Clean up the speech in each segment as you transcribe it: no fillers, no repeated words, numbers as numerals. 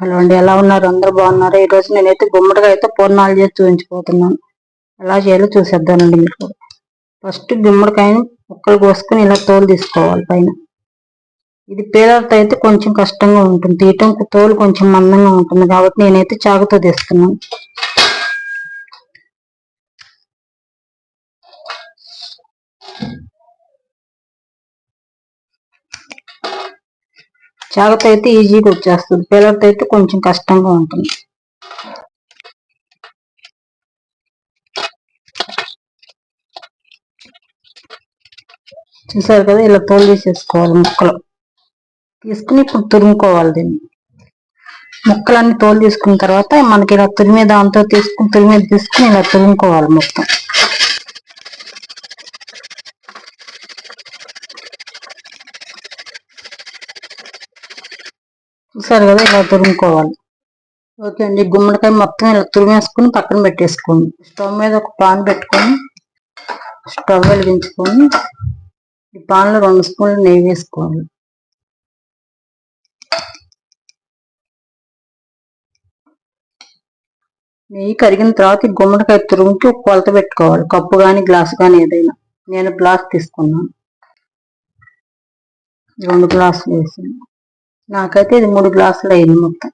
Hello అండి, ఎలా ఉన్నారు? అందరూ బాగున్నారు. ఈ రోజు నేనైతే గుమ్మడికాయ అయితే పూర్ణాలు చేసి చూపించిపోతున్నాను. ఎలా చేయాలో చూసేద్దానండి మీకు. ఫస్ట్ గుమ్మడికాయని ముక్కలు కోసుకుని ఇలా తోలు తీసుకోవాలి పైన. ఇది పేదలతో అయితే కొంచెం కష్టంగా ఉంటుంది తీయటం, తోలు కొంచెం మందంగా ఉంటుంది కాబట్టి నేనైతే చాకుతో తీస్తున్నాను. చాకుతో అయితే ఈజీగా వచ్చేస్తుంది, పేదలతో అయితే కొంచెం కష్టంగా ఉంటుంది. చూసారు కదా, ఇలా తోలు తీసేసుకోవాలి. ముక్కలు తీసుకుని ఇప్పుడు తురుముకోవాలి. దీన్ని ముక్కలన్నీ తోలు తీసుకున్న తర్వాత మనకి ఇలా తురిమే దాంతో తీసుకుని ఇలా తురుముకోవాలి మొత్తం. చూసారు కదా, ఇలా తురుముకోవాలి. ఓకే అండి, గుమ్మడికాయ మొత్తం ఇలా తురిమేసుకుని పక్కన పెట్టేసుకోండి. స్టవ్ మీద ఒక పాన్ పెట్టుకొని స్టవ్ వెలిగించుకొని ఈ పాన్లో 2 స్పూన్లు నెయ్యి వేసుకోవాలి. నెయ్యి కరిగిన తర్వాత ఈ గుమ్మడికాయ తురుముకి ఒక కొలత పెట్టుకోవాలి. కప్పు కానీ గ్లాసు కానీ ఏదైనా. నేను గ్లాస్ తీసుకున్నాను. 2 గ్లాసులు వేసాను. నాకైతే ఇది 3 గ్లాసులు అయింది మొత్తం.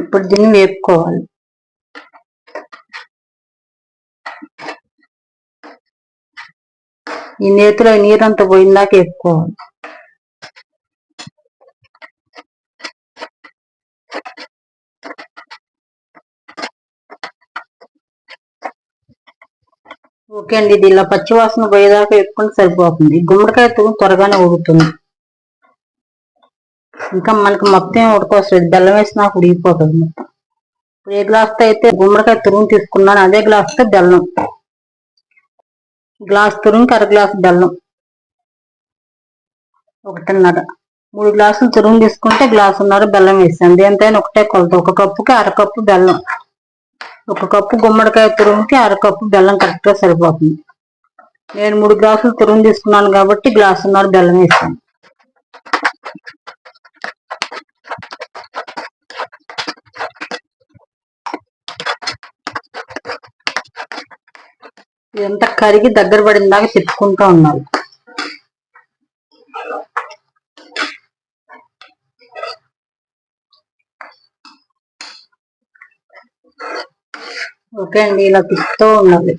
ఇప్పుడు దీన్ని వేపుకోవాలి. ఈ నేతిలో నీరంతా పోయిందాక వేపుకోవాలి. ఓకే అండి, ఇది ఇలా పచ్చివాసన పోయేదాకా వేపుకుంటే సరిపోతుంది. గుమ్మడికాయ త్వరగానే ఉడుకుతుంది. ఇంకా మనకి మొత్తం ఉడకొస్తుంది, బెల్లం వేసినా ఉడికిపోతుంది మొత్తం. ఇప్పుడు ఏ గ్లాస్తో అయితే గుమ్మడికాయ తురుము తీసుకున్నాను అదే గ్లాస్తో బెల్లం. గ్లాస్ తురుముకి 1/2 గ్లాసు బెల్లం, 1.5. 3 గ్లాసులు తురుము తీసుకుంటే 1.5 గ్లాసు బెల్లం వేసాను. దేనికైనా ఒకటే కొలత. 1 కప్పుకి 1/2 కప్పు బెల్లం. 1 కప్పు గుమ్మడికాయ తురుముకి 1/2 కప్పు బెల్లం కరెక్ట్గా సరిపోతుంది. నేను 3 గ్లాసులు తురుము తీసుకున్నాను కాబట్టి 1.5 గ్లాసు బెల్లం వేసాను. ఇదంతా కరిగి దగ్గర పడిందాక తిప్పుకుంటూ ఉండాలి. ఓకే అండి, ఇలా తిప్పుతూ ఉండాలి.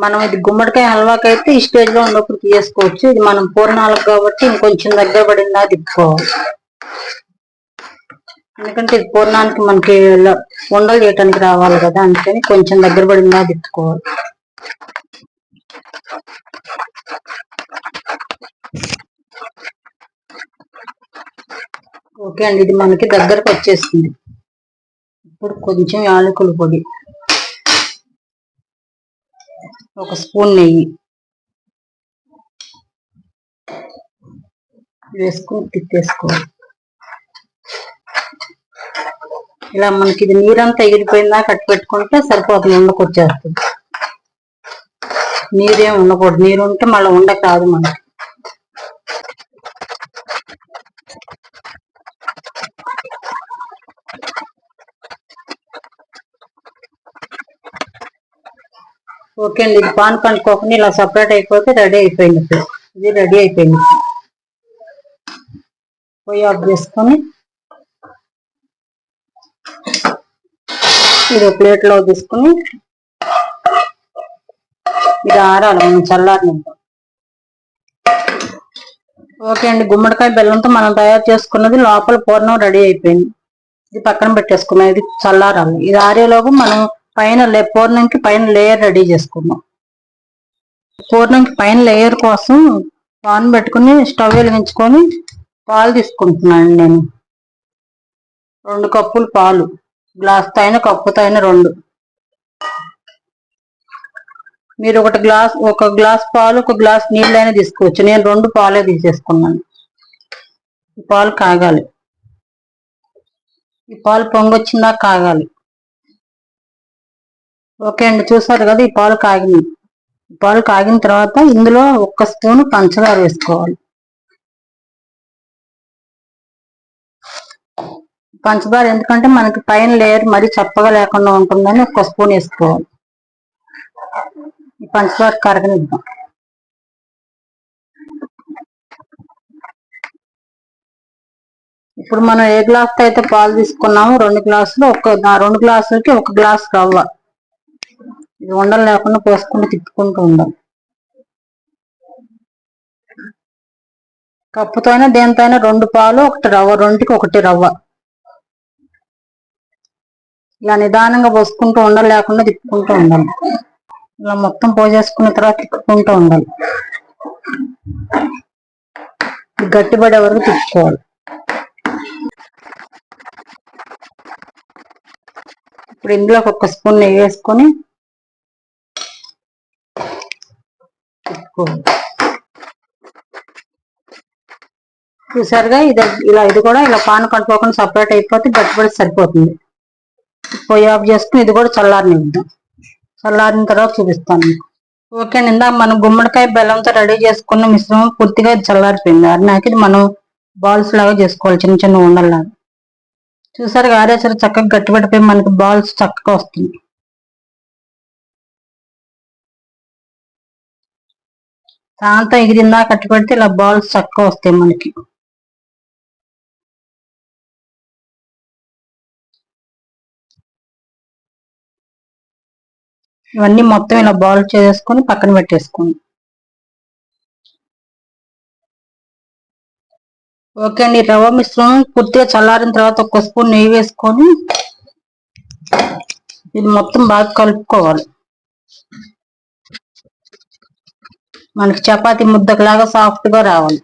మనం ఇది గుమ్మడికాయ హల్వాకి అయితే ఈ స్టేజ్ లో ఉన్నప్పుడు తీసుకోవచ్చు. ఇది మనం పూర్ణాలకు కాబట్టి ఇంకొంచెం దగ్గర పడిందా తిప్పుకోవాలి. ఎందుకంటే ఇది పూర్ణానికి మనకి ఉండలు చేయటానికి రావాలి కదా, అందుకని కొంచెం దగ్గర పడిందా తిప్పుకోవాలి. ఓకే అండి, ఇది మనకి దగ్గరకు వచ్చేస్తుంది. ఇప్పుడు కొంచెం యాలకుల పొడి, 1 స్పూన్ నెయ్యి వేసుకుని తిప్పేసుకోవాలి. ఇలా మనకి ఇది నీరంతా ఎగిరిపోయిందా కట్టి పెట్టుకుంటే సరిపోతుంది. ఉండకొచ్చేస్తుంది. నీరేం ఉండకూడదు. నీరు ఉంటే మళ్ళీ ఉండక రాదు మనకి. ఓకే అండి, ఇది పాన్ పండుకోకుండా ఇలా సపరేట్ అయిపోతే రెడీ అయిపోయింది. ఇది రెడీ అయిపోయింది. పొయ్యి ఆఫ్ చేసుకొని ఇది ప్లేట్లో తీసుకుని ఇది ఆరాలి, మనం చల్లారినిద్దాం. ఓకే అండి, గుమ్మడికాయ బెల్లంతో మనం తయారు చేసుకున్నది లోపల పూర్ణం రెడీ అయిపోయింది. ఇది పక్కన పెట్టేసుకున్నాం. ఇది చల్లారాలి. ఇది ఆరేలోపు మనం పూర్ణంకి పైన లేయర్ రెడీ చేసుకున్నాం. పూర్ణంకి పైన లేయర్ కోసం పాన్ పెట్టుకుని స్టవ్ వెలిగించుకొని పాలు తీసుకుంటున్నాను. నేను 2 కప్పులు పాలు, గ్లాస్ అయిన కప్పుతో అయిన 2. మీరు 1 గ్లాస్ పాలు 1 గ్లాస్ నీళ్ళైనా తీసుకోవచ్చు. నేను 2 పాలే తీసేసుకున్నాను. ఈ పాలు కాగాలి. ఈ పాలు పొంగొచ్చిందా కాగాలి. ఓకే అండి, చూసారు కదా, ఈ పాలు కాగినాయి. ఈ పాలు కాగిన తర్వాత ఇందులో 1 స్పూను పంచదార వేసుకోవాలి. పంచదార ఎందుకంటే మనకి పైన లేయర్ మరి చప్పగా లేకుండా ఉంటుందని 1 స్పూన్ వేసుకోవాలి. ఈ పంచదార కరగనిద్దాం. ఇప్పుడు మనం ఏ గ్లాస్ తో అయితే పాలు తీసుకున్నామో 2 గ్లాసులు 2 గ్లాసులకి 1 గ్లాస్ రవ్వ. ఇది ఉండలు లేకుండా పోసుకుంటూ తిప్పుకుంటూ ఉండాలి. కప్పుతో అయినా దేంతో అయినా 2 పాలు 1 రవ్వ, 2కి 1 రవ్వ. ఇలా నిదానంగా పోసుకుంటూ ఉండలు లేకుండా తిప్పుకుంటూ ఉండాలి. ఇలా మొత్తం పోసేసుకున్న తర్వాత తిప్పుకుంటూ ఉండాలి. గట్టిపడే వరకు తిప్పుకోవాలి. ఇప్పుడు ఇందులో 1 స్పూన్ నెయ్యి వేసుకొని తిప్పుకోవాలి. చూసారుగా ఇది కూడా ఇలా పాను కట్టుకోకుండా సపరేట్ అయిపోతే గట్టిపడి సరిపోతుంది. పొయ్యి ఆఫ్ చేసుకుని ఇది కూడా చల్లారనిద్దాం. చల్లారిన తర్వాత చూపిస్తాను. ఓకే అండి, ఇందాక మనం గుమ్మడికాయ బెల్లంతో రెడీ చేసుకున్న మిశ్రమం పూర్తిగా చల్లారిపోయింది. అన్నాక ఇది మనం బాల్స్ లాగా చేసుకోవాలి, చిన్న చిన్న ఉండల్లాగా. చూసారు ఆరేసరి చక్కగా గట్టిపడిపోయి మనకి బాల్స్ చక్కగా వస్తుంది. దాంతో ఎగిరిందా కట్టిపెడితే ఇలా బాల్స్ చక్కగా వస్తాయి మనకి. ఇవన్నీ మొత్తం ఇలా బాల్ చేసుకొని పక్కన పెట్టేసుకోండి. ఓకే అండి, రవ్వ మిశ్రమం పూర్తిగా చల్లారిన తర్వాత 1 స్పూన్ నెయ్యి వేసుకొని ఇది మొత్తం బాగా కలుపుకోవాలి. మనకి చపాతీ ముద్దలాగా సాఫ్ట్ గా రావాలి.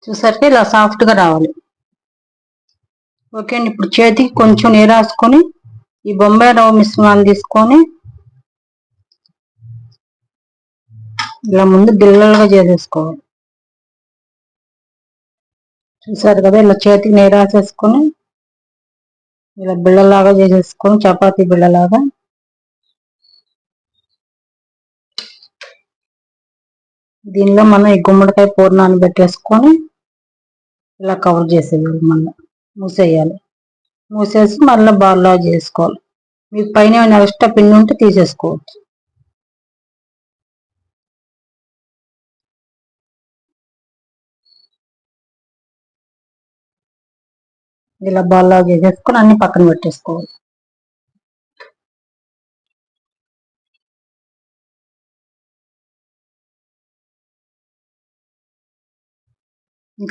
చూసారంటే ఇలా సాఫ్ట్ గా రావాలి. ఓకే అండి, ఇప్పుడు చేతికి కొంచెం నీరు రాసుకొని ఈ బొంబాయి రవ్వ మిశ్రమాన్ని తీసుకొని ఇలా ముందు బిల్లలుగా చేసేసుకోవాలి. చూసారు కదా, ఇలా చేతికి నీరు రాసేసుకొని ఇలా బిళ్ళలాగా చేసేసుకొని చపాతీ బిళ్ళలాగా దీనిలో మనం ఈ గుమ్మడికాయ పూర్ణాన్ని పెట్టేసుకొని ఇలా కవర్ చేసేయాలి. మళ్ళీ మూసేయాలి. మూసేసి మళ్ళీ బాల్లా చేసుకోవాలి. మీకు పైన ఏమైనా ఎక్స్ట్రా పిండి ఉంటే తీసేసుకోవచ్చు. ఇలా బాల్లా చేసేసుకొని అన్ని పక్కన పెట్టేసుకోవాలి.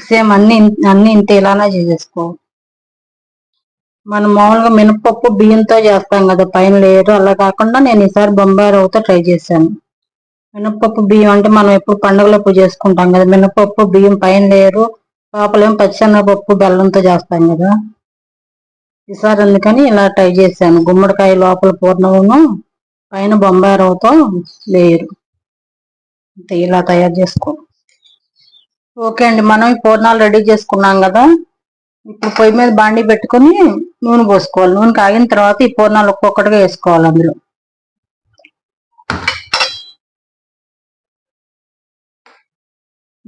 సేమ్ అన్ని ఇంత ఇలానే చేసేసుకోవాలి. మనం మామూలుగా మినపప్పు బియ్యంతో చేస్తాం కదా పైన లేయరు, అలా కాకుండా నేను ఈసారి బొంబాయి రవ్వతో ట్రై చేశాను. మినపప్పు బియ్యం అంటే మనం ఎప్పుడు పండుగలప్పుడు చేసుకుంటాం కదా, మినపప్పు బియ్యం పైన లేయరు, లోపలేమో పచ్చిశనగపప్పు బెల్లంతో చేస్తాం కదా. ఈసారి అందుకని ఇలా ట్రై చేశాను. గుమ్మడికాయ లోపల పూర్ణమును పైన బొంబాయి రవ్వతో లేయరు. ఇలా తయారు చేసుకో. ఓకే అండి, మనం ఈ పూర్ణాలు రెడీ చేసుకున్నాం కదా. ఇప్పుడు పొయ్యి మీద బాండీ పెట్టుకుని నూనె పోసుకోవాలి. నూనె కాగిన తర్వాత ఈ పూర్ణాలు ఒక్కొక్కటిగా వేసుకోవాలి. అందులో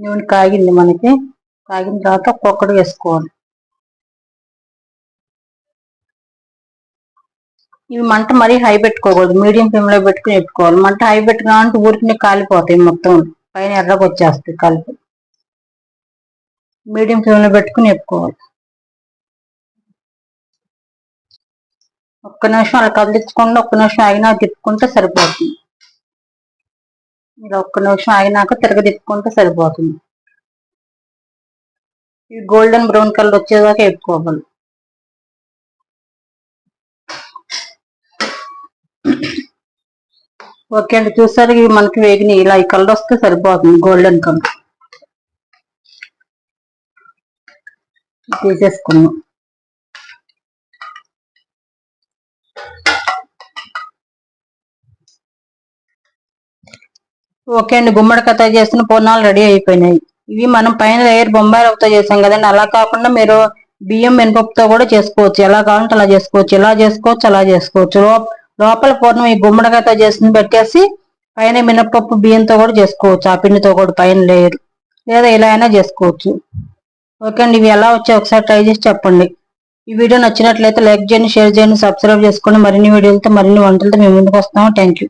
నూనె కాగింది మనకి. కాగిన తర్వాత ఒక్కొక్కటి వేసుకోవాలి. ఇవి మంట మరీ హై పెట్టుకోకూడదు, మీడియం ఫ్లేమ్ లో పెట్టుకుని పెట్టుకోవాలి. మంట హై పెట్టుకున్నా అంటే ఊరికి కాలిపోతాయి, మొత్తం పైన ఎర్రగా వచ్చేస్తాయి కలిపి. మీడియం ఫ్లేమ్ లో పెట్టుకుని వేపుకోవాలి. ఒక్క నిమిషం అలా కదిలించకుండా 1 నిమిషం ఆగినాక తిప్పుకుంటే సరిపోతుంది. ఇలా 1 నిమిషం ఆగినాక తిప్పుకుంటే సరిపోతుంది. ఇవి గోల్డెన్ బ్రౌన్ కలర్ వచ్చేదాకా వేపుకోవాలి. ఓకే అండి, చూసారు ఇవి మనకి వేగినాయి. ఇలా ఈ కలర్ వస్తే సరిపోతుంది, గోల్డెన్ కలర్. తీసేసుకున్నాం. ఓకే అండి, గుమ్మడికాయ చేసిన పూర్ణాలు రెడీ అయిపోయినాయి. ఇవి మనం పైన లేయర్ బొంబాయి రవ్వతో చేసాం కదండి, అలా కాకుండా మీరు బియ్యం మినపప్పుతో కూడా చేసుకోవచ్చు. ఎలా కావాలంటే అలా చేసుకోవచ్చు. ఇలా చేసుకోవచ్చు, అలా చేసుకోవచ్చు. లోపల పూర్ణం ఈ గుమ్మడికాయతో చేసిన పెట్టేసి పైన మినపప్పు బియ్యంతో కూడా చేసుకోవచ్చు, ఆ పిండితో కూడా పైన లేయర్, లేదా ఇలా అయినా చేసుకోవచ్చు. ఓకే అండి, ఇవి ఎలా వచ్చాయి ఒకసారి ట్రై చేసి చెప్పండి. ఈ వీడియో నచ్చినట్లయితే లైక్ చేయండి, షేర్ చేయండి, సబ్స్క్రైబ్ చేసుకోండి. మరిన్ని వీడియోలతో మరిన్ని వంటలతో మేము ముందుకు వస్తాము. Thank you.